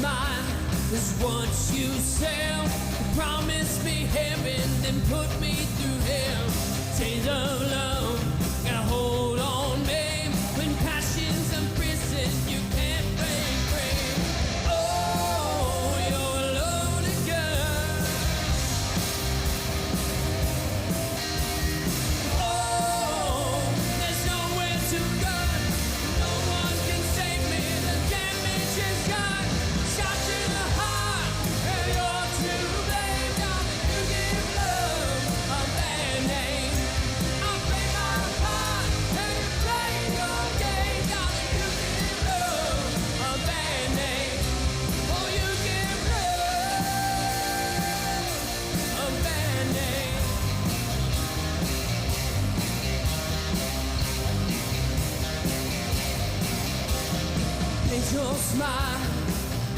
mine is what you sell. You promised me heaven, then put me through hell. Chains of love, gotta hold on, babe. When passion's a prison, you can't break free. Oh, you're a loaded gun. Oh, there's nowhere to run. No one can save me. The damage is done. Shot to the heart, and you're to blame. Now that you give love a bad name. I play my part, and you play your game. Now that you give love a bad name. Oh, you give love a bad name. Paint your smile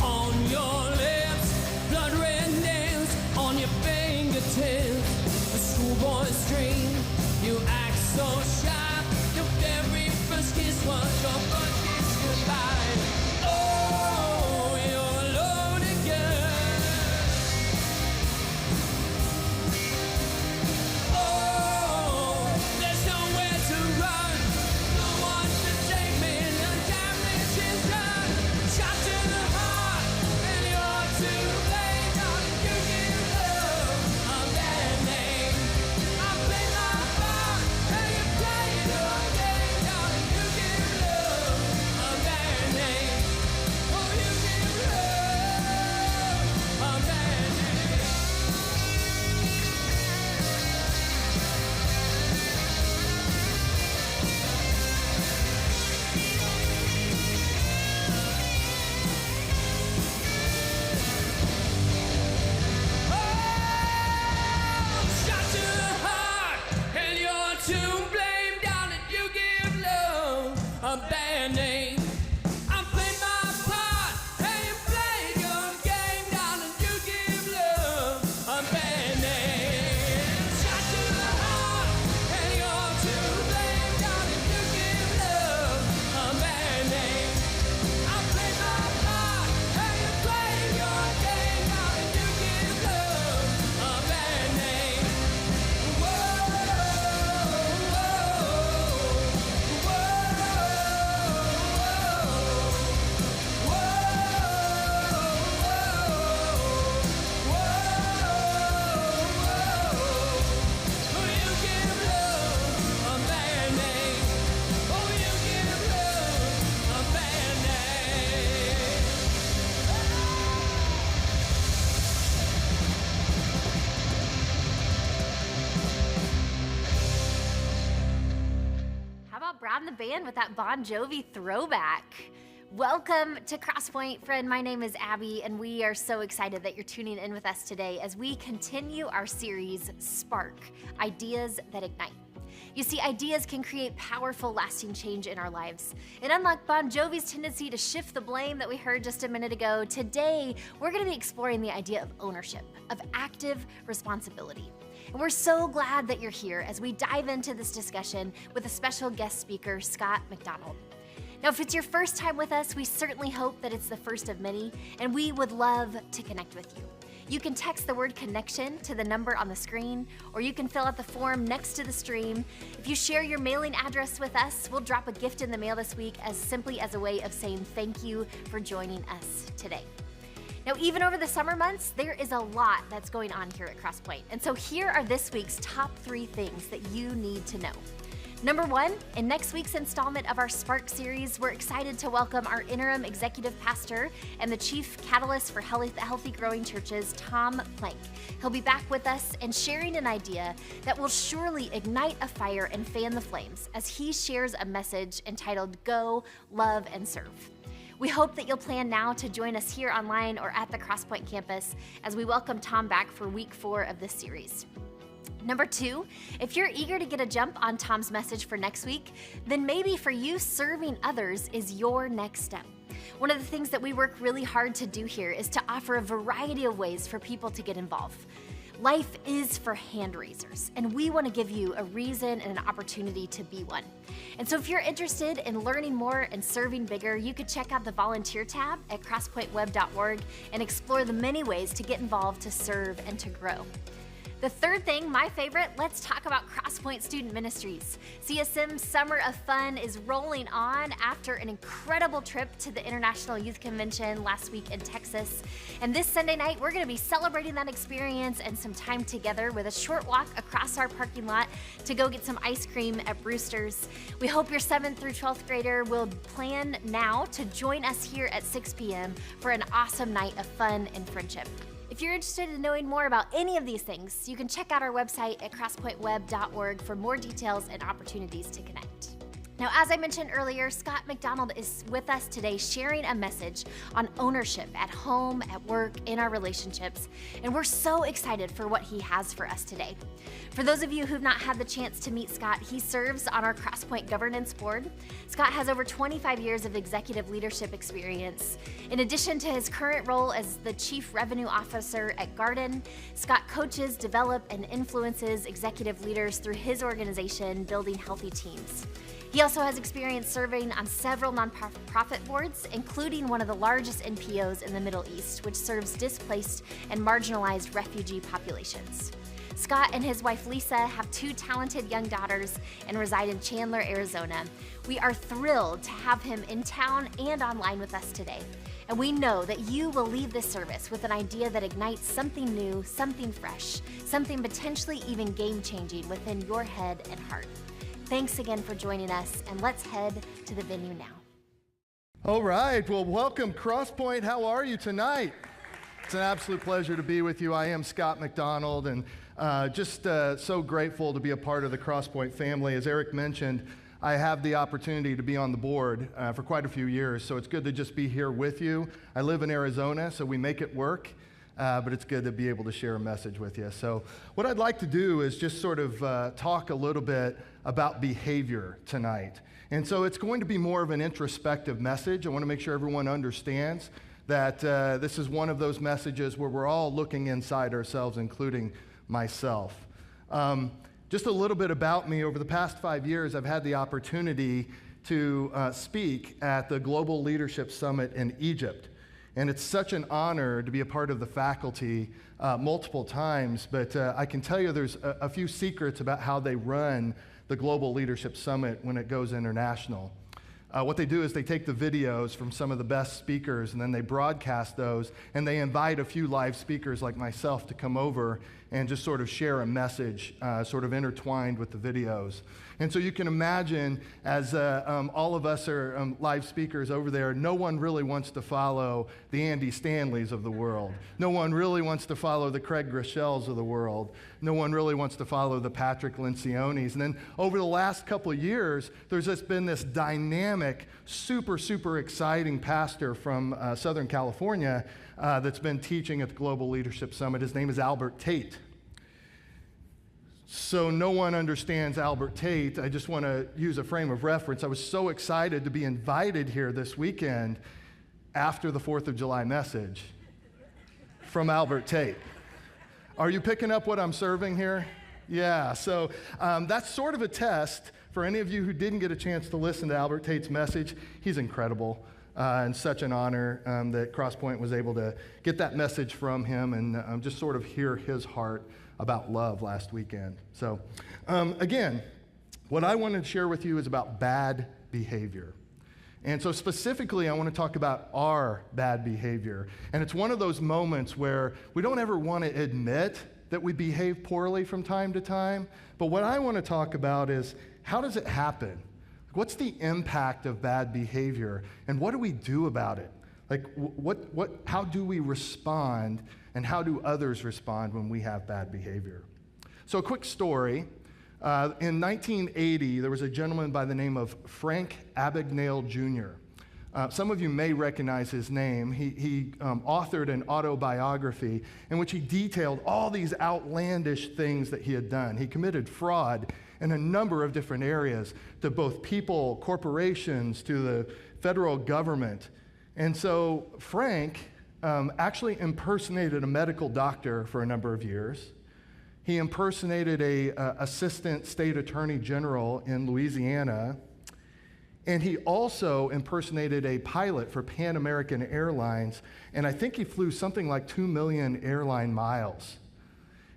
on your lips, blood red nails on your fingertips. A schoolboy's dream, you act so shy. Your very first kiss was your first kiss goodbye. Oh, you're a loaded gun. Oh, there's nowhere to run. No one to save me. The damage is done. Shot to the heart, and you're to blame. Now that you give love a bad name. I play my part, and you play your game. Now that you give love a bad name. Oh, you give love a bad name. Oh, shot to the heart, and you're to blame. Down that you give love a bad name. I played my part, and you played your game. Down that you give love a bad name. Shot to the heart, and you're to blame. Down that you give love a bad name. I played my part, and you played your game. Now that you give love a bad name. Whoa, whoa, whoa. Oh, you give love a bad name. Oh, you give love a bad name. How about Brad and the band with that Bon Jovi throwback? Welcome to Crosspoint, friend. My name is Abby, and we are so excited that you're tuning in with us today as we continue our series, Spark, Ideas That Ignite. You see, ideas can create powerful, lasting change in our lives. And unlike Bon Jovi's tendency to shift the blame that we heard just a minute ago, today we're going to be exploring the idea of ownership, of active responsibility. And we're so glad that you're here as we dive into this discussion with a special guest speaker, Scott McDonald. Now, if it's your first time with us, we certainly hope that it's the first of many, and we would love to connect with you. You can text the word connection to the number on the screen, or you can fill out the form next to the stream. If you share your mailing address with us, we'll drop a gift in the mail this week as simply as a way of saying thank you for joining us today. Now, even over the summer months, there is a lot that's going on here at Crosspoint. And so here are this week's top 3 things that you need to know. Number 1, in next week's installment of our Spark series, we're excited to welcome our interim executive pastor and the chief catalyst for healthy growing churches, Tom Plank. He'll be back with us and sharing an idea that will surely ignite a fire and fan the flames as he shares a message entitled Go, Love, and Serve. We hope that you'll plan now to join us here online or at the Crosspoint campus as we welcome Tom back for week 4 of this series. Number 2, if you're eager to get a jump on Tom's message for next week, then maybe for you, serving others is your next step. One of the things that we work really hard to do here is to offer a variety of ways for people to get involved. Life is for hand raisers, and we want to give you a reason and an opportunity to be one. And so if you're interested in learning more and serving bigger, you could check out the volunteer tab at crosspointweb.org and explore the many ways to get involved, to serve, and to grow. The third thing, my favorite, let's talk about Crosspoint Student Ministries. CSM's Summer of Fun is rolling on after an incredible trip to the International Youth Convention last week in Texas. And this Sunday night, we're gonna be celebrating that experience and some time together with a short walk across our parking lot to go get some ice cream at Brewster's. We hope your 7th through 12th grader will plan now to join us here at 6 p.m. for an awesome night of fun and friendship. If you're interested in knowing more about any of these things, you can check out our website at crosspointweb.org for more details and opportunities to connect. Now, as I mentioned earlier, Scott McDonald is with us today sharing a message on ownership at home, at work, in our relationships, and we're so excited for what he has for us today. For those of you who've not had the chance to meet Scott, he serves on our Crosspoint Governance Board. Scott has over 25 years of executive leadership experience. In addition to his current role as the Chief Revenue Officer at Garten, Scott coaches, develops, and influences executive leaders through his organization, Building Healthy Teams. He also has experience serving on several nonprofit boards, including one of the largest NGOs in the Middle East, which serves displaced and marginalized refugee populations. Scott and his wife Leisa have 2 talented young daughters and reside in Chandler, Arizona. We are thrilled to have him in town and online with us today. And we know that you will leave this service with an idea that ignites something new, something fresh, something potentially even game-changing within your head and heart. Thanks again for joining us, and let's head to the venue now. All right, well, welcome Crosspoint. How are you tonight? It's an absolute pleasure to be with you. I am Scott McDonald, and just so grateful to be a part of the Crosspoint family. As Eric mentioned, I have the opportunity to be on the board for quite a few years, so it's good to just be here with you. I live in Arizona, so we make it work, but it's good to be able to share a message with you. So what I'd like to do is just sort of talk a little bit about behavior tonight. And so it's going to be more of an introspective message. I want to make sure everyone understands that this is one of those messages where we're all looking inside ourselves, including myself. Just a little bit about me. Over the past 5 years, I've had the opportunity to speak at the Global Leadership Summit in Egypt. And it's such an honor to be a part of the faculty multiple times, but I can tell you there's a few secrets about how they run the Global Leadership Summit when it goes international. What they do is they take the videos from some of the best speakers and then they broadcast those, and they invite a few live speakers like myself to come over and just sort of share a message sort of intertwined with the videos. And so you can imagine, as all of us are live speakers over there, no one really wants to follow the Andy Stanleys of the world. No one really wants to follow the Craig Groeschels of the world. No one really wants to follow the Patrick Lencioni's. And then over the last couple of years, there's just been this dynamic, super exciting pastor from Southern California that's been teaching at the Global Leadership Summit. His name is Albert Tate. So no one understands Albert Tate. I just want to use a frame of reference. I was so excited to be invited here this weekend after the 4th of July message from Albert Tate. Are you picking up what I'm serving here? Yeah, so that's sort of a test for any of you who didn't get a chance to listen to Albert Tate's message. He's incredible, and such an honor that Crosspoint was able to get that message from him and just sort of hear his heart about love last weekend. So again, what I wanted to share with you is about bad behavior. And so specifically, I want to talk about our bad behavior. And it's one of those moments where we don't ever want to admit that we behave poorly from time to time. But what I want to talk about is, how does it happen? What's the impact of bad behavior? And what do we do about it? Like, how do we respond, and how do others respond when we have bad behavior? So a quick story. In 1980, there was a gentleman by the name of Frank Abagnale Jr. Some of you may recognize his name. He authored an autobiography in which he detailed all these outlandish things that he had done. He committed fraud in a number of different areas, to both people, corporations, to the federal government. And so Frank actually impersonated a medical doctor for a number of years. He impersonated a assistant state attorney general in Louisiana, and he also impersonated a pilot for Pan American Airlines, and I think he flew something like 2 million airline miles.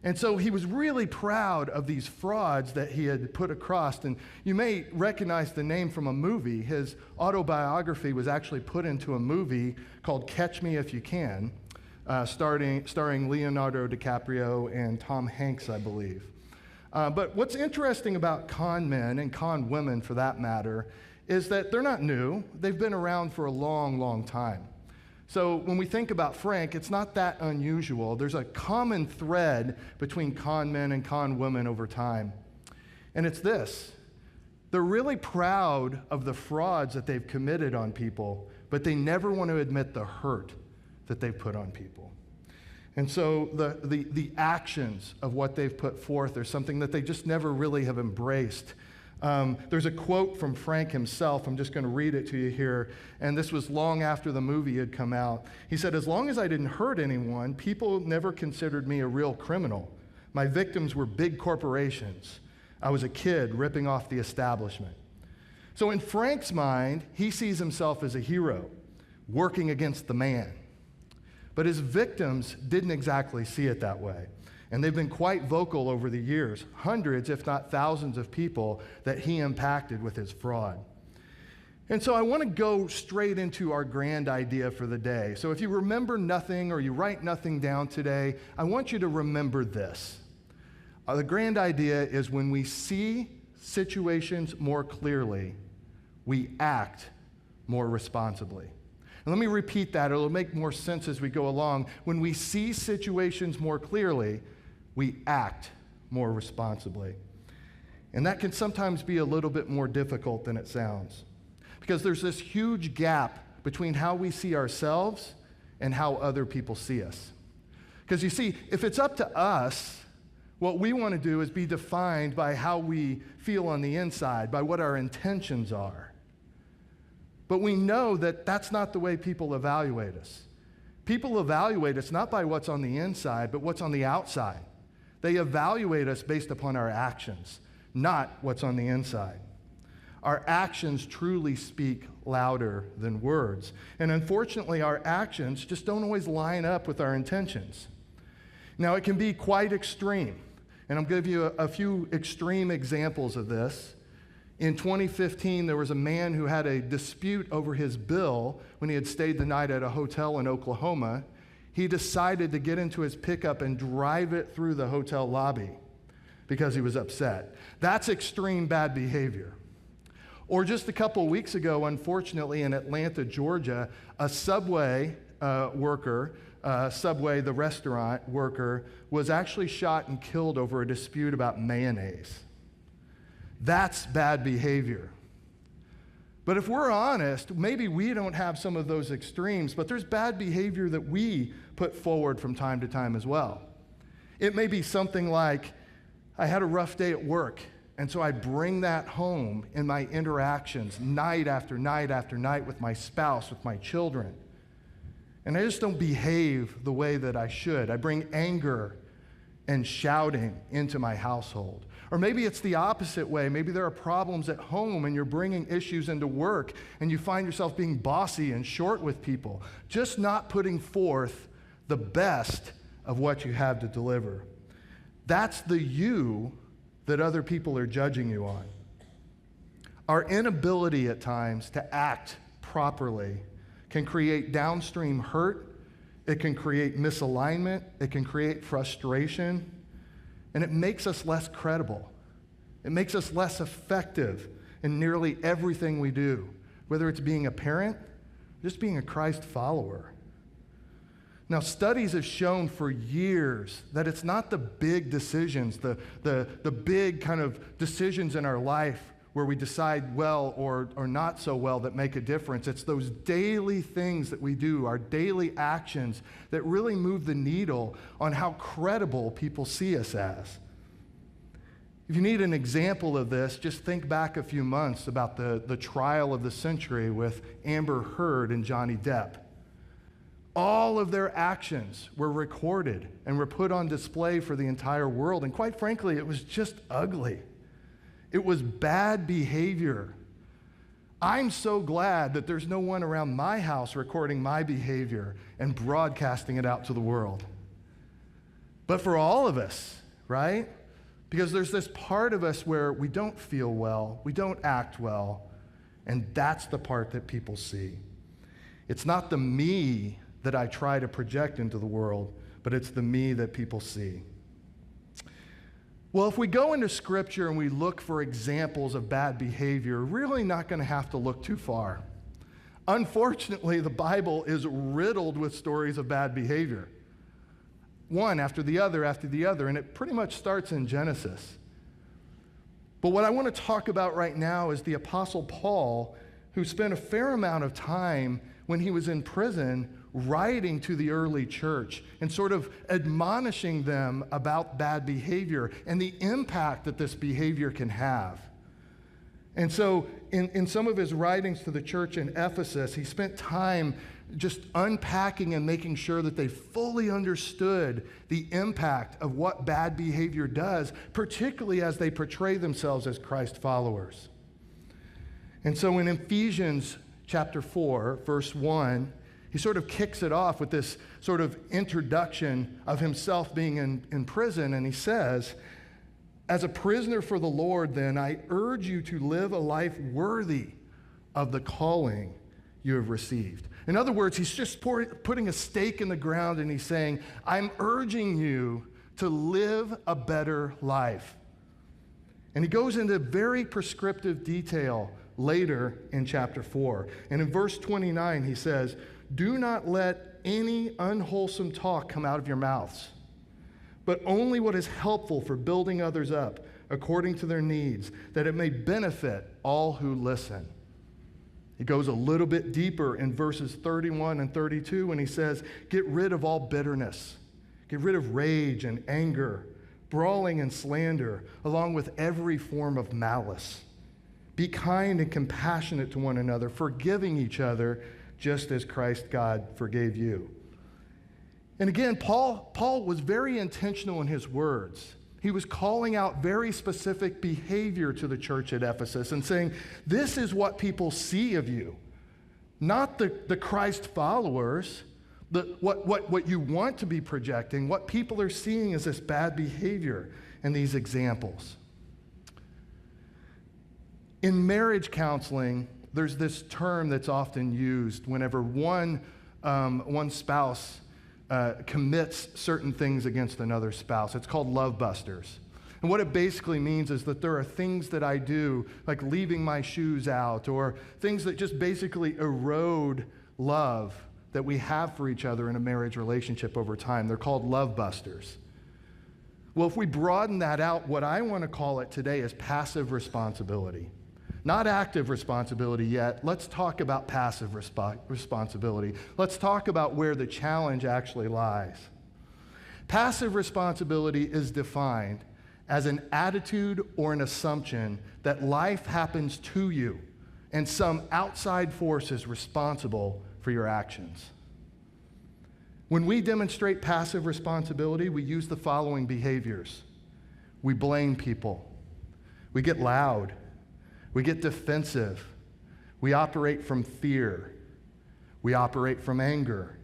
And so he was really proud of these frauds that he had put across. And you may recognize the name from a movie. His autobiography was actually put into a movie called Catch Me If You Can, starring Leonardo DiCaprio and Tom Hanks, I believe. But what's interesting about con men, and con women for that matter, is that they're not new. They've been around for a long, long time. So when we think about Frank, it's not that unusual. There's a common thread between con men and con women over time. And it's this: they're really proud of the frauds that they've committed on people, but they never want to admit the hurt that they've put on people. And so the actions of what they've put forth are something that they just never really have embraced. There's a quote from Frank himself. I'm just going to read it to you here. And this was long after the movie had come out. He said, "As long as I didn't hurt anyone, people never considered me a real criminal. My victims were big corporations. I was a kid ripping off the establishment." So in Frank's mind, he sees himself as a hero, working against the man. But his victims didn't exactly see it that way. And they've been quite vocal over the years, hundreds, if not thousands of people that he impacted with his fraud. And so I want to go straight into our grand idea for the day. So if you remember nothing or you write nothing down today, I want you to remember this. The grand idea is when we see situations more clearly, we act more responsibly. And let me repeat that. It'll make more sense as we go along. When we see situations more clearly, we act more responsibly. And that can sometimes be a little bit more difficult than it sounds, because there's this huge gap between how we see ourselves and how other people see us. Because you see, if it's up to us, what we want to do is be defined by how we feel on the inside, by what our intentions are. But we know that that's not the way people evaluate us. People evaluate us not by what's on the inside, but what's on the outside. They evaluate us based upon our actions, not what's on the inside. Our actions truly speak louder than words. And unfortunately, our actions just don't always line up with our intentions. Now, it can be quite extreme. And I'm going to give you a few extreme examples of this. In 2015, there was a man who had a dispute over his bill when he had stayed the night at a hotel in Oklahoma. He decided to get into his pickup and drive it through the hotel lobby because he was upset. That's extreme bad behavior. Or just a couple weeks ago, unfortunately, in Atlanta, Georgia, a Subway worker, Subway, the restaurant worker, was actually shot and killed over a dispute about mayonnaise. That's bad behavior. But if we're honest, maybe we don't have some of those extremes, but there's bad behavior that we put forward from time to time as well. It may be something like, I had a rough day at work, and so I bring that home in my interactions night after night after night with my spouse, with my children. And I just don't behave the way that I should. I bring anger and shouting into my household. Or maybe it's the opposite way. Maybe there are problems at home and you're bringing issues into work and you find yourself being bossy and short with people, just not putting forth the best of what you have to deliver. That's the you that other people are judging you on. Our inability at times to act properly can create downstream hurt. It can create misalignment. It can create frustration. And it makes us less credible. It makes us less effective in nearly everything we do, whether it's being a parent, or just being a Christ follower. Now, studies have shown for years that it's not the big decisions, the big kind of decisions in our life where we decide well or not so well that make a difference. It's those daily things that we do, our daily actions, that really move the needle on how credible people see us as. If you need an example of this, just think back a few months about the trial of the century with Amber Heard and Johnny Depp. All of their actions were recorded and were put on display for the entire world. And quite frankly, it was just ugly. It was bad behavior. I'm so glad that there's no one around my house recording my behavior and broadcasting it out to the world. But for all of us, right? Because there's this part of us where we don't feel well, we don't act well, and that's the part that people see. It's not the me that I try to project into the world, but it's the me that people see. Well, if we go into Scripture and we look for examples of bad behavior, we're really not going to have to look too far. Unfortunately, the Bible is riddled with stories of bad behavior. One after the other, and it pretty much starts in Genesis. But what I want to talk about right now is the Apostle Paul, who spent a fair amount of time when he was in prison writing to the early church and sort of admonishing them about bad behavior and the impact that this behavior can have. And so in some of his writings to the church in Ephesus, he spent time just unpacking and making sure that they fully understood the impact of what bad behavior does, particularly as they portray themselves as Christ followers. And so in Ephesians chapter 4, verse 1, he sort of kicks it off with this sort of introduction of himself being in prison, and he says, "As a prisoner for the Lord, then, I urge you to live a life worthy of the calling you have received." In other words, he's just putting a stake in the ground, and he's saying, I'm urging you to live a better life. And he goes into very prescriptive detail later in chapter 4. And in verse 29, he says, "Do not let any unwholesome talk come out of your mouths, but only what is helpful for building others up according to their needs, that it may benefit all who listen." He goes a little bit deeper in verses 31 and 32 when he says, "Get rid of all bitterness, get rid of rage and anger, brawling and slander, along with every form of malice. Be kind and compassionate to one another, forgiving each other, just as Christ God forgave you." And again, Paul was very intentional in his words. He was calling out very specific behavior to the church at Ephesus and saying, this is what people see of you. Not the Christ followers, what you want to be projecting. What people are seeing is this bad behavior and these examples. In marriage counseling, there's this term that's often used whenever one spouse commits certain things against another spouse. It's called love busters. And what it basically means is that there are things that I do, like leaving my shoes out, or things that just basically erode love that we have for each other in a marriage relationship over time. They're called love busters. Well, if we broaden that out, what I want to call it today is passive responsibility. Not active responsibility yet. Let's talk about passive responsibility. Let's talk about where the challenge actually lies. Passive responsibility is defined as an attitude or an assumption that life happens to you and some outside force is responsible for your actions. When we demonstrate passive responsibility, we use the following behaviors. We blame people. We get loud. We get defensive. We operate from fear. We operate from anger.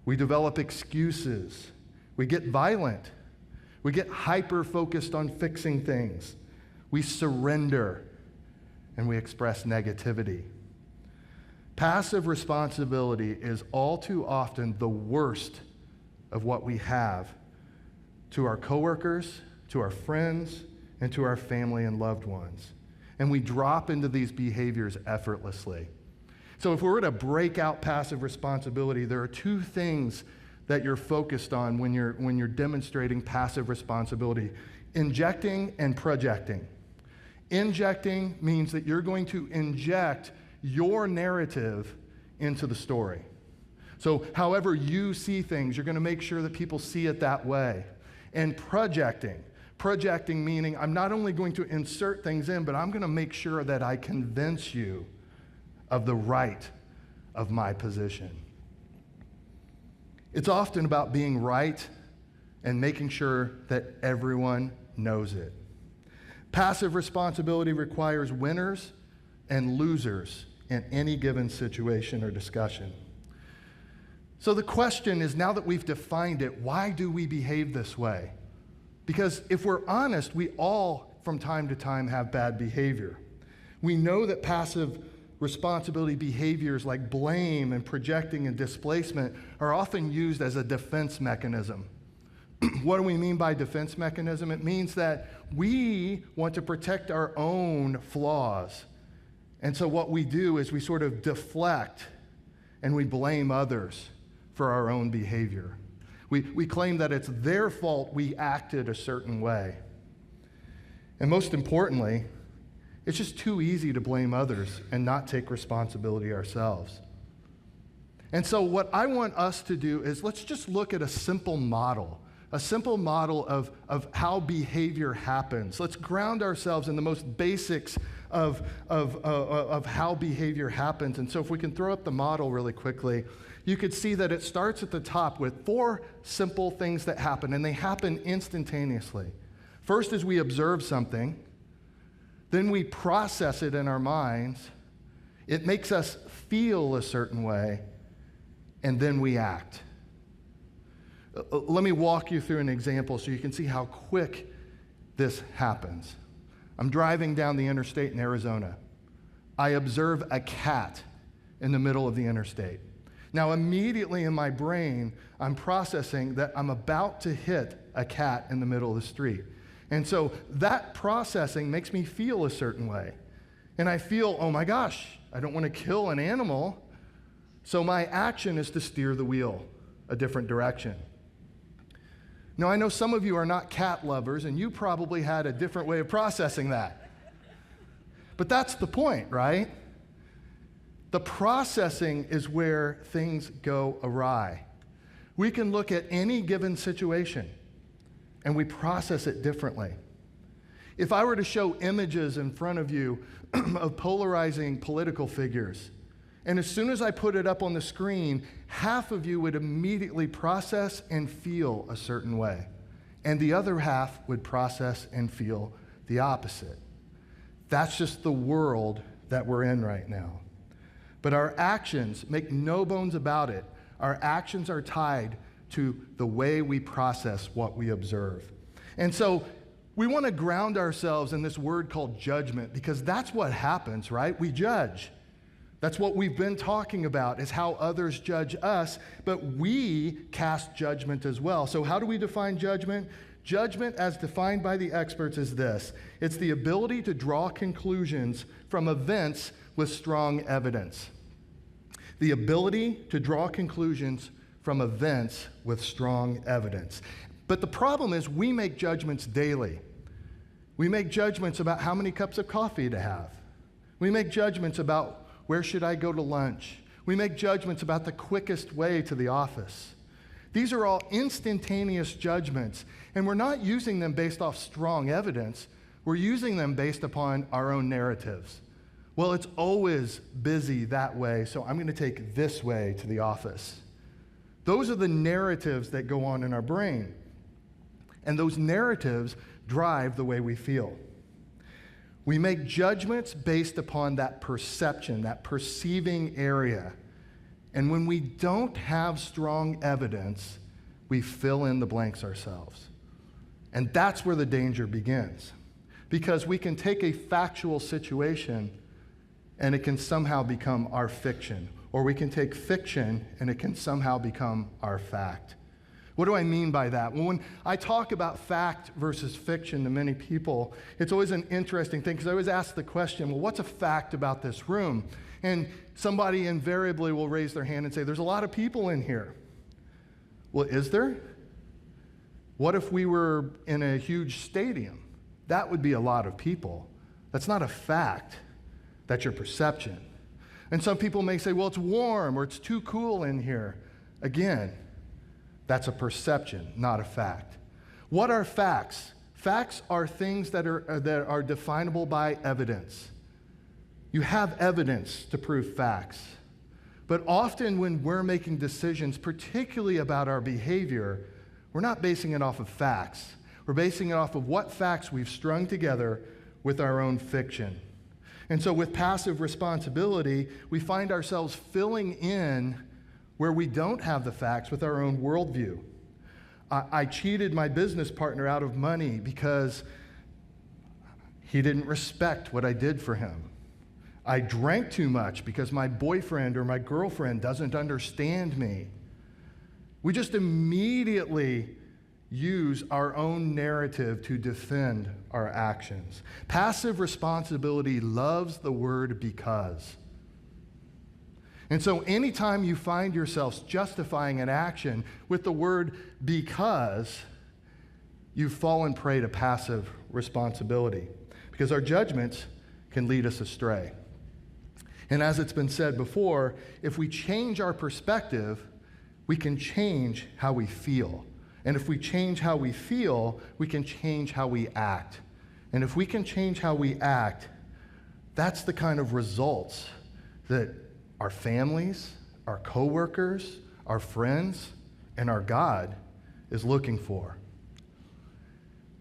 We develop excuses. We get violent. We get hyper-focused on fixing things. We surrender, and we express negativity. Passive responsibility is all too often the worst of what we have to our coworkers, to our friends, and to our family and loved ones. And we drop into these behaviors effortlessly. So if we were to break out passive responsibility, there are two things that you're focused on when you're demonstrating passive responsibility: injecting and projecting. Injecting means that you're going to inject your narrative into the story. So however you see things, you're going to make sure that people see it that way. And projecting meaning I'm not only going to insert things in, but I'm going to make sure that I convince you of the right of my position. It's often about being right and making sure that everyone knows it. Passive responsibility requires winners and losers in any given situation or discussion. So the question is, now that we've defined it, why do we behave this way? Because if we're honest, we all, from time to time, have bad behavior. We know that passive responsibility behaviors like blame and projecting and displacement are often used as a defense mechanism. What do we mean by defense mechanism? It means that we want to protect our own flaws. And so what we do is we sort of deflect and we blame others for our own behavior. We claim that it's their fault we acted a certain way. And most importantly, it's just too easy to blame others and not take responsibility ourselves. And so what I want us to do is let's just look at a simple model of how behavior happens. Let's ground ourselves in the most basics of how behavior happens. And so if we can throw up the model really quickly, you could see that it starts at the top with 4 simple things that happen, and they happen instantaneously. First is we observe something, then we process it in our minds, it makes us feel a certain way, and then we act. Let me walk you through an example so you can see how quick this happens. I'm driving down the interstate in Arizona. I observe a cat in the middle of the interstate. Now, immediately in my brain, I'm processing that I'm about to hit a cat in the middle of the street. And so that processing makes me feel a certain way. And I feel, oh my gosh, I don't want to kill an animal. So my action is to steer the wheel a different direction. Now, I know some of you are not cat lovers, and you probably had a different way of processing that. But that's the point, right? The processing is where things go awry. We can look at any given situation, and we process it differently. If I were to show images in front of you of polarizing political figures, and as soon as I put it up on the screen, half of you would immediately process and feel a certain way, and the other half would process and feel the opposite. That's just the world that we're in right now. But our actions, make no bones about it, our actions are tied to the way we process what we observe. And so we want to ground ourselves in this word called judgment, because that's what happens, right? We judge. That's what we've been talking about, is how others judge us, but we cast judgment as well. So how do we define judgment? Judgment, as defined by the experts, is this. It's the ability to draw conclusions from events with strong evidence. The ability to draw conclusions from events with strong evidence. But the problem is we make judgments daily. We make judgments about how many cups of coffee to have. We make judgments about where should I go to lunch. We make judgments about the quickest way to the office. These are all instantaneous judgments, and we're not using them based off strong evidence. We're using them based upon our own narratives. Well, it's always busy that way, so I'm going to take this way to the office. Those are the narratives that go on in our brain, and those narratives drive the way we feel. We make judgments based upon that perception, that perceiving area. And when we don't have strong evidence, we fill in the blanks ourselves. And that's where the danger begins. Because we can take a factual situation and it can somehow become our fiction. Or we can take fiction and it can somehow become our fact. What do I mean by that? Well, when I talk about fact versus fiction to many people, it's always an interesting thing, because I always ask the question, well, what's a fact about this room? And somebody invariably will raise their hand and say, there's a lot of people in here. Well, is there? What if we were in a huge stadium? That would be a lot of people. That's not a fact. That's your perception. And some people may say, well, it's warm or it's too cool in here. Again, that's a perception, not a fact. What are facts? Facts are things that are definable by evidence. You have evidence to prove facts. But often when we're making decisions, particularly about our behavior, we're not basing it off of facts. We're basing it off of what facts we've strung together with our own fiction. And so with passive responsibility, we find ourselves filling in where we don't have the facts with our own worldview. I cheated my business partner out of money because he didn't respect what I did for him. I drank too much because my boyfriend or my girlfriend doesn't understand me. We just immediately use our own narrative to defend our actions. Passive responsibility loves the word because. And so anytime you find yourselves justifying an action with the word because, you've fallen prey to passive responsibility, because our judgments can lead us astray. And as it's been said before, if we change our perspective, we can change how we feel. And if we change how we feel, we can change how we act. And if we can change how we act, that's the kind of results that our families, our coworkers, our friends, and our God is looking for.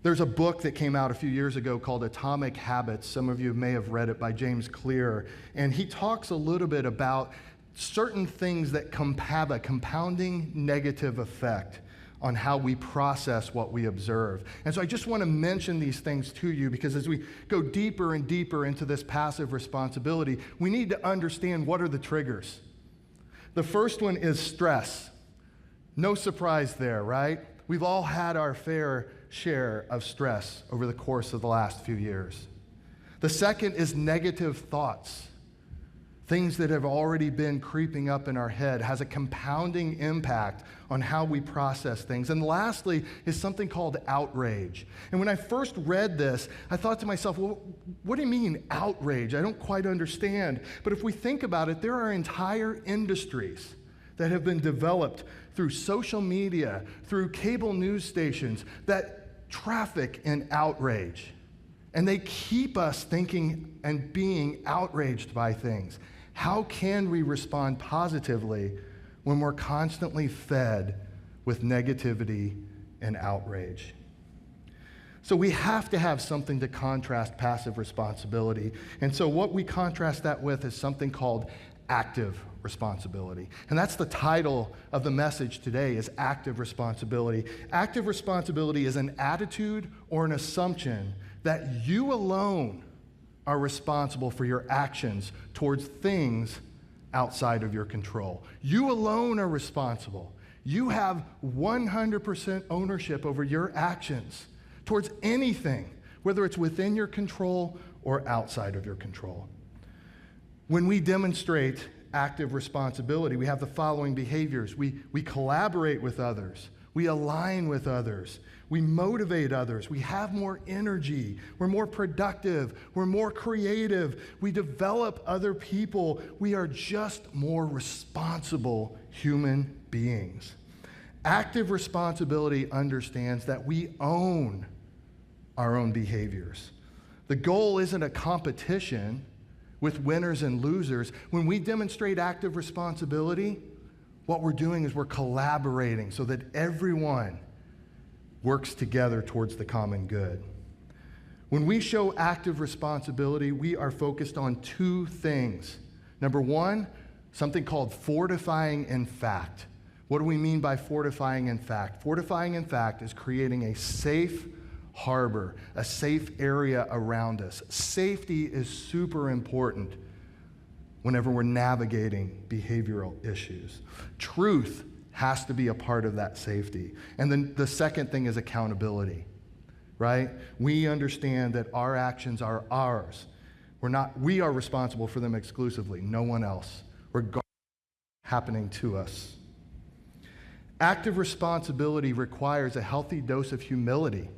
There's a book that came out a few years ago called Atomic Habits. Some of you may have read it, by James Clear. And he talks a little bit about certain things that have a compounding negative effect on how we process what we observe. And so I just want to mention these things to you, because as we go deeper and deeper into this passive responsibility, we need to understand what are the triggers. The first one is stress. No surprise there, right? We've all had our fair share of stress over the course of the last few years. The second is negative thoughts. Things that have already been creeping up in our head has a compounding impact on how we process things. And lastly is something called outrage. And when I first read this, I thought to myself, well, what do you mean outrage? I don't quite understand. But if we think about it, there are entire industries that have been developed through social media, through cable news stations, that traffic in outrage. And they keep us thinking and being outraged by things. How can we respond positively when we're constantly fed with negativity and outrage? So we have to have something to contrast passive responsibility. And so what we contrast that with is something called active responsibility. And that's the title of the message today, is active responsibility. Active responsibility is an attitude or an assumption that you alone are responsible for your actions towards things outside of your control. You alone are responsible. You have 100% ownership over your actions towards anything, whether it's within your control or outside of your control. When we demonstrate active responsibility, we have the following behaviors. We collaborate with others. We align with others. We motivate others. We have more energy. We're more productive. We're more creative. We develop other people. We are just more responsible human beings. Active responsibility understands that we own our own behaviors. The goal isn't a competition with winners and losers. When we demonstrate active responsibility, what we're doing is we're collaborating so that everyone works together towards the common good. When we show active responsibility, we are focused on two things. Number one, something called fortifying in fact. What do we mean by fortifying in fact? Fortifying in fact is creating a safe harbor, a safe area around us. Safety is super important whenever we're navigating behavioral issues. Truth has to be a part of that safety. And then the second thing is accountability, right? We understand that our actions are ours. We are responsible for them exclusively, no one else, regardless of what's happening to us. Active responsibility requires a healthy dose of humility,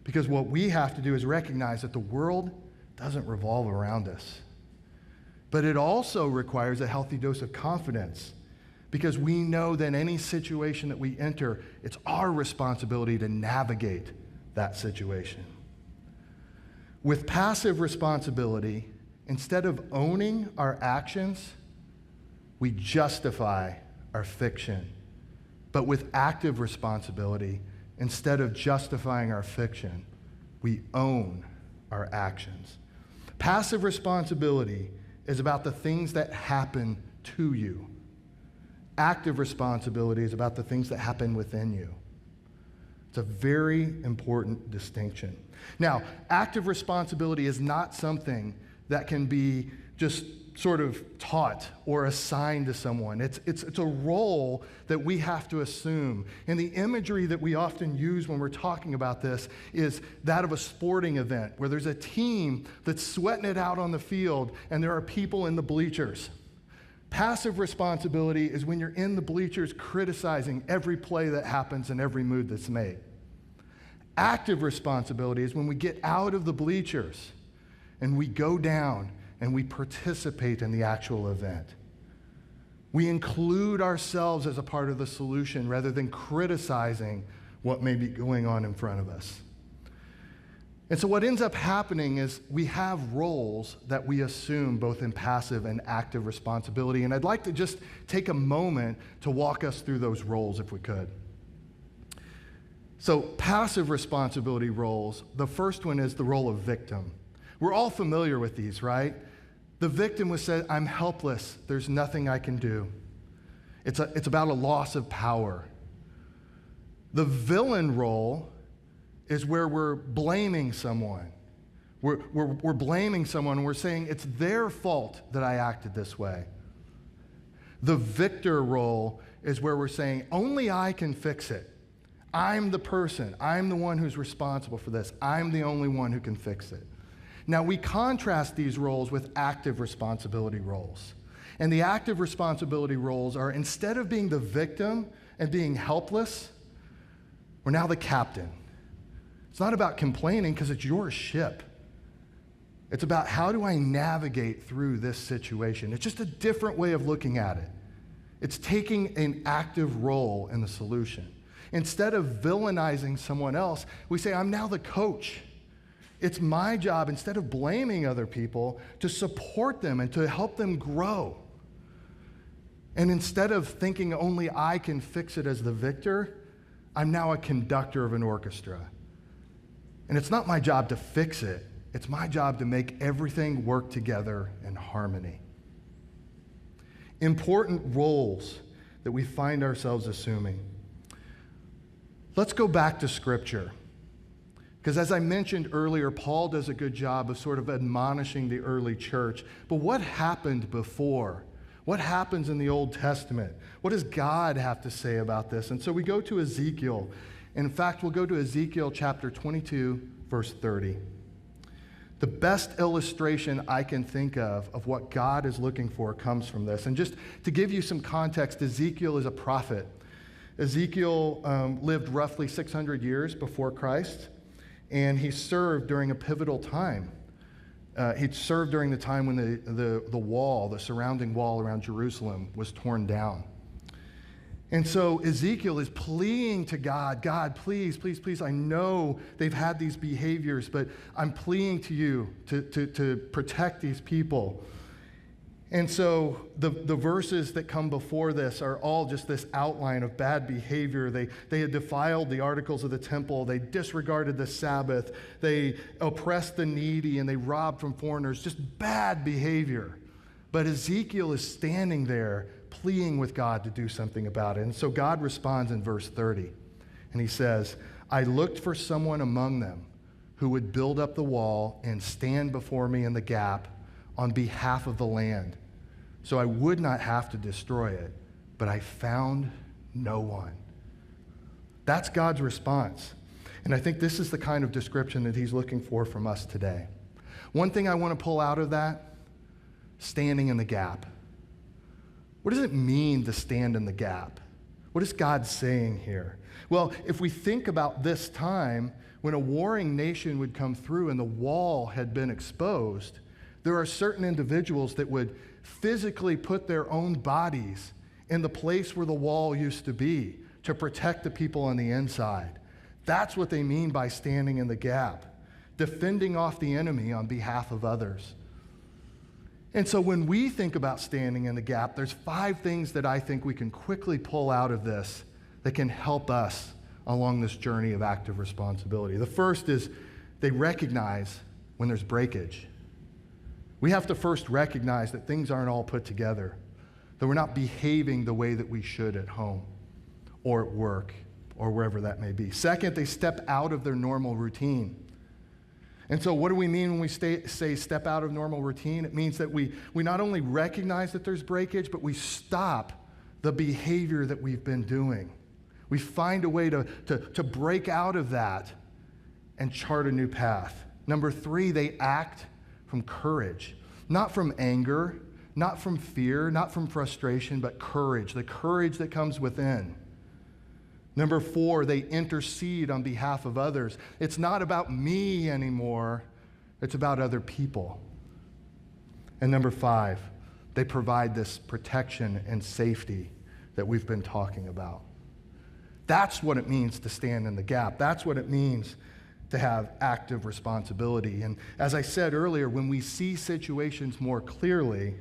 because what we have to do is recognize that the world doesn't revolve around us. But it also requires a healthy dose of confidence, because we know that any situation that we enter, it's our responsibility to navigate that situation. With passive responsibility, instead of owning our actions, we justify our fiction. But with active responsibility, instead of justifying our fiction, we own our actions. Passive responsibility is about the things that happen to you. Active responsibility is about the things that happen within you. It's a very important distinction. Now, active responsibility is not something that can be just sort of taught or assigned to someone. It's a role that we have to assume. And the imagery that we often use when we're talking about this is that of a sporting event where there's a team that's sweating it out on the field and there are people in the bleachers. Passive responsibility is when you're in the bleachers criticizing every play that happens and every move that's made. Active responsibility is when we get out of the bleachers and we go down and we participate in the actual event. We include ourselves as a part of the solution rather than criticizing what may be going on in front of us. And so what ends up happening is we have roles that we assume both in passive and active responsibility. And I'd like to just take a moment to walk us through those roles if we could. So passive responsibility roles, the first one is the role of victim. We're all familiar with these, right? The victim was said, I'm helpless, there's nothing I can do. It's about a loss of power. The villain role is where we're blaming someone. We're blaming someone and we're saying it's their fault that I acted this way. The victor role is where we're saying only I can fix it. I'm the person. I'm the one who's responsible for this. I'm the only one who can fix it. Now, we contrast these roles with active responsibility roles. And the active responsibility roles are, instead of being the victim and being helpless, we're now the captain. It's not about complaining because it's your ship. It's about how do I navigate through this situation. It's just a different way of looking at it. It's taking an active role in the solution. Instead of villainizing someone else, we say, I'm now the coach. It's my job, instead of blaming other people, to support them and to help them grow. And instead of thinking only I can fix it as the victor, I'm now a conductor of an orchestra. And it's not my job to fix it. It's my job to make everything work together in harmony. Important roles that we find ourselves assuming. Let's go back to Scripture. Because as I mentioned earlier, Paul does a good job of sort of admonishing the early church. But what happened before? What happens in the Old Testament? What does God have to say about this? And so we go to Ezekiel. In fact, we'll go to Ezekiel chapter 22, verse 30. The best illustration I can think of what God is looking for comes from this. And just to give you some context, Ezekiel is a prophet. Ezekiel lived roughly 600 years before Christ. And he served during a pivotal time. He served during the time when the wall, the surrounding wall around Jerusalem was torn down. And so Ezekiel is pleading to God, God, please, please, please, I know they've had these behaviors, but I'm pleading to you to protect these people. And so the verses that come before this are all just this outline of bad behavior. They had defiled the articles of the temple. They disregarded the Sabbath. They oppressed the needy, and they robbed from foreigners. Just bad behavior. But Ezekiel is standing there pleading with God to do something about it. And so God responds in verse 30. And he says, I looked for someone among them who would build up the wall and stand before me in the gap on behalf of the land. So I would not have to destroy it, but I found no one. That's God's response. And I think this is the kind of description that he's looking for from us today. One thing I want to pull out of that, standing in the gap. What does it mean to stand in the gap? What is God saying here? Well, if we think about this time when a warring nation would come through and the wall had been exposed, there are certain individuals that would physically put their own bodies in the place where the wall used to be to protect the people on the inside. That's what they mean by standing in the gap, defending off the enemy on behalf of others. And so when we think about standing in the gap, there's 5 things that I think we can quickly pull out of this that can help us along this journey of active responsibility. The first is they recognize when there's breakage. We have to first recognize that things aren't all put together, that we're not behaving the way that we should at home or at work or wherever that may be. Second, they step out of their normal routine. And so what do we mean when we say step out of normal routine? It means that we not only recognize that there's breakage, but we stop the behavior that we've been doing. We find a way to break out of that and chart a new path. Number 3, they act from courage, not from anger, not from fear, not from frustration, but courage, the courage that comes within. Number 4, they intercede on behalf of others. It's not about me anymore, it's about other people. And number 5, they provide this protection and safety that we've been talking about. That's what it means to stand in the gap. That's what it means to have active responsibility. And as I said earlier, when we see situations more clearly,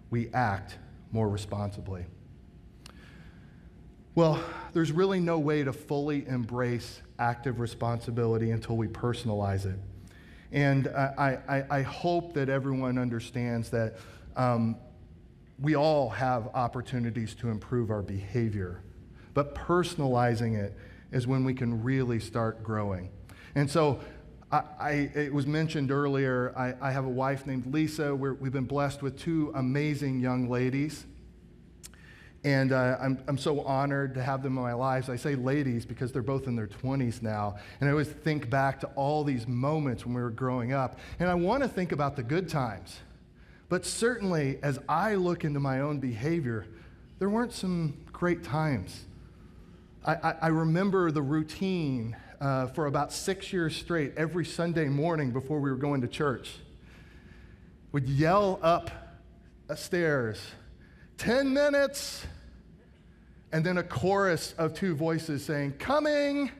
we act more responsibly. Well, there's really no way to fully embrace active responsibility until we personalize it. And I hope that everyone understands that we all have opportunities to improve our behavior, but personalizing it is when we can really start growing. And so it was mentioned earlier, I have a wife named Leisa. We've been blessed with 2 amazing young ladies. And I'm so honored to have them in my lives. I say ladies because they're both in their 20s now. And I always think back to all these moments when we were growing up. And I want to think about the good times. But certainly, as I look into my own behavior, there weren't some great times. I remember the routine for about 6 years straight, every Sunday morning before we were going to church. We'd yell up stairs, 10 minutes, and then a chorus of 2 voices saying, coming,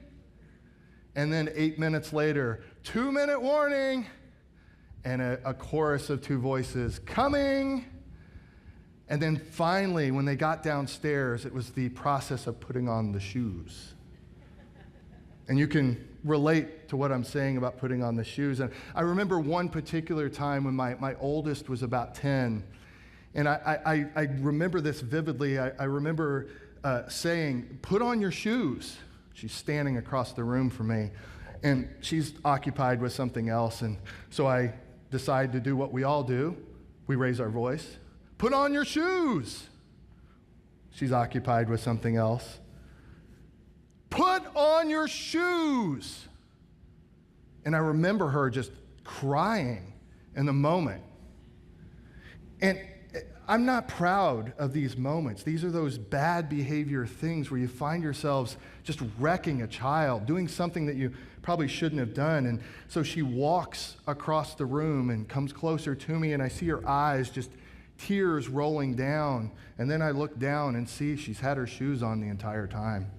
and then 8 minutes later, 2-minute warning, and a chorus of 2 voices, coming, and then finally, when they got downstairs, it was the process of putting on the shoes. And you can relate to what I'm saying about putting on the shoes. And I remember one particular time when my oldest was about 10, and I remember this vividly. I remember saying, put on your shoes. She's standing across the room from me, and she's occupied with something else. And so I decide to do what we all do. We raise our voice. Put on your shoes. She's occupied with something else. Put on your shoes. And I remember her just crying in the moment. And I'm not proud of these moments. These are those bad behavior things where you find yourselves just wrecking a child, doing something that you probably shouldn't have done. And so she walks across the room and comes closer to me, and I see her eyes, just tears rolling down. And then I look down and see she's had her shoes on the entire time.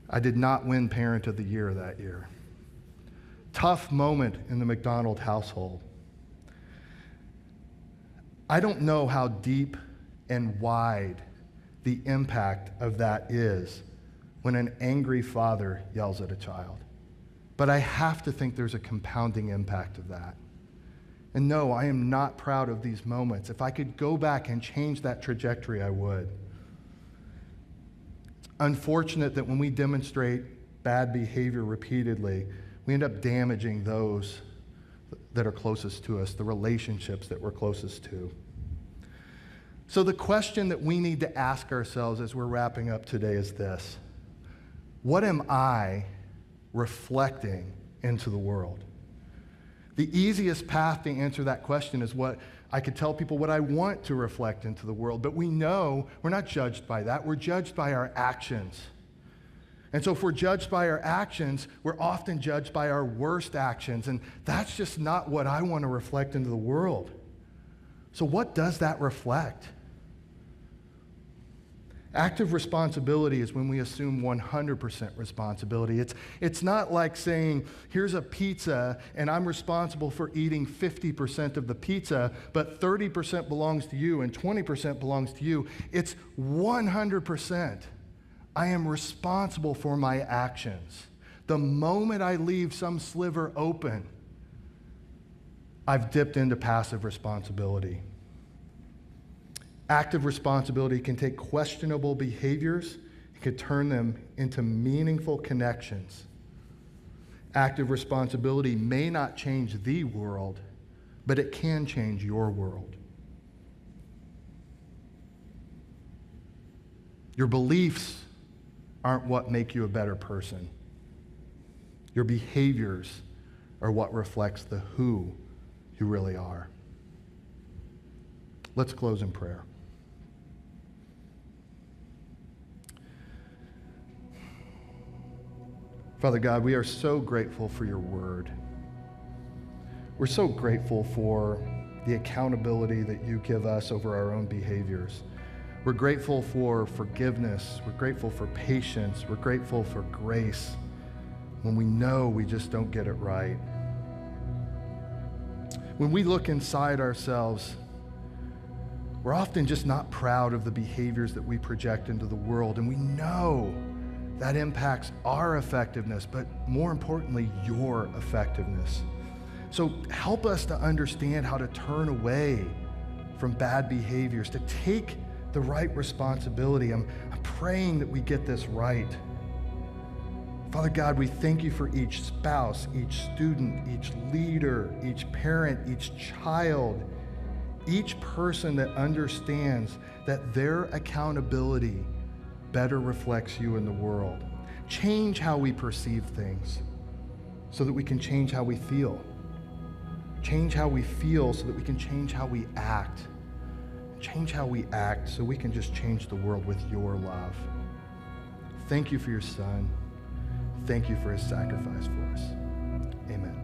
I did not win Parent of the Year that year. Tough moment in the McDonald household. I don't know how deep and wide the impact of that is when an angry father yells at a child. But I have to think there's a compounding impact of that. And no, I am not proud of these moments. If I could go back and change that trajectory, I would. It's unfortunate that when we demonstrate bad behavior repeatedly, we end up damaging those that are closest to us, the relationships that we're closest to. So the question that we need to ask ourselves as we're wrapping up today is this: what am I reflecting into the world? The easiest path to answer that question is what I could tell people what I want to reflect into the world, but we know we're not judged by that. We're judged by our actions. And so if we're judged by our actions, we're often judged by our worst actions, and that's just not what I want to reflect into the world. So what does that reflect? Active responsibility is when we assume 100% responsibility. It's not like saying, here's a pizza and I'm responsible for eating 50% of the pizza, but 30% belongs to you and 20% belongs to you. It's 100%. I am responsible for my actions. The moment I leave some sliver open, I've dipped into passive responsibility. Active responsibility can take questionable behaviors and can turn them into meaningful connections. Active responsibility may not change the world, but it can change your world. Your beliefs aren't what make you a better person. Your behaviors are what reflects the who you really are. Let's close in prayer. Father God, we are so grateful for your word. We're so grateful for the accountability that you give us over our own behaviors. We're grateful for forgiveness. We're grateful for patience. We're grateful for grace when we know we just don't get it right. When we look inside ourselves, we're often just not proud of the behaviors that we project into the world, and we know that impacts our effectiveness, but more importantly, your effectiveness. So help us to understand how to turn away from bad behaviors, to take the right responsibility. I'm praying that we get this right. Father God, we thank you for each spouse, each student, each leader, each parent, each child, each person that understands that their accountability better reflects you in the world. Change how we perceive things so that we can change how we feel. Change how we feel so that we can change how we act. Change how we act so we can just change the world with your love. Thank you for your Son. Thank you for his sacrifice for us. Amen.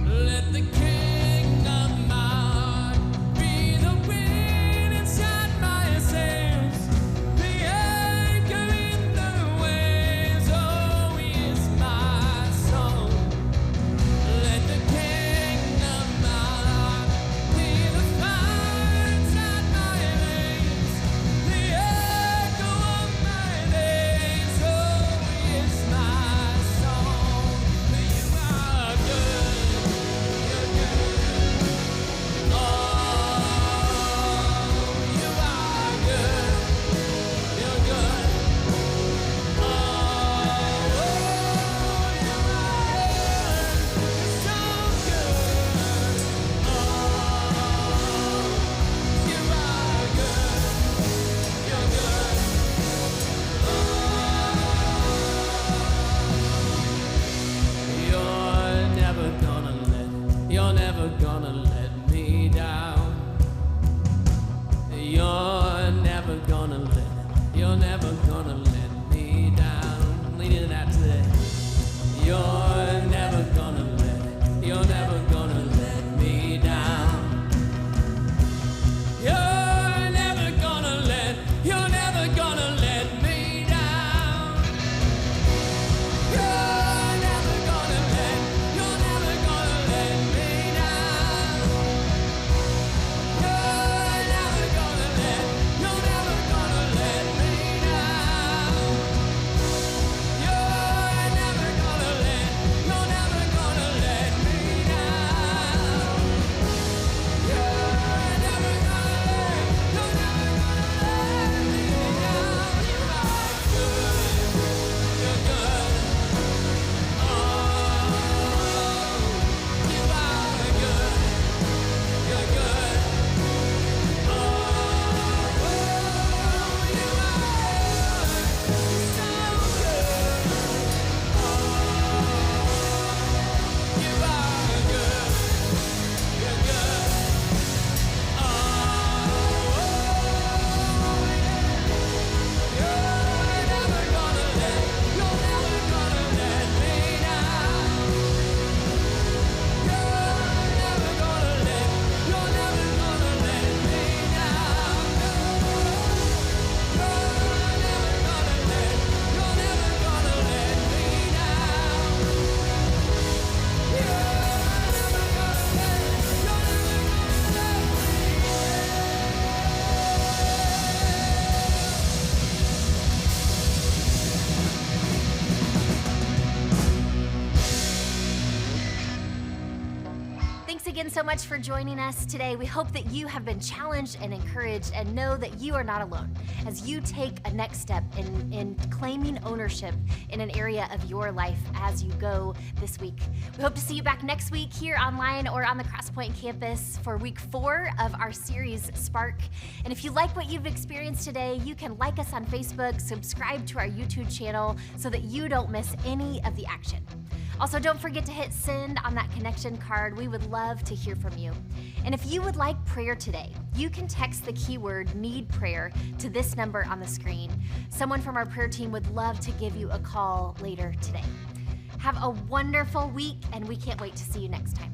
Let the king of my heart be the wind. again so much for joining us today. We hope that you have been challenged and encouraged and know that you are not alone as you take a next step in claiming ownership in an area of your life as you go this week. We hope to see you back next week here online or on the Crosspoint campus for week 4 of our series, Spark. And if you like what you've experienced today, you can like us on Facebook, subscribe to our YouTube channel so that you don't miss any of the action. Also, don't forget to hit send on that connection card. We would love to hear from you. And if you would like prayer today, you can text the keyword need prayer to this number on the screen. Someone from our prayer team would love to give you a call later today. Have a wonderful week, and we can't wait to see you next time.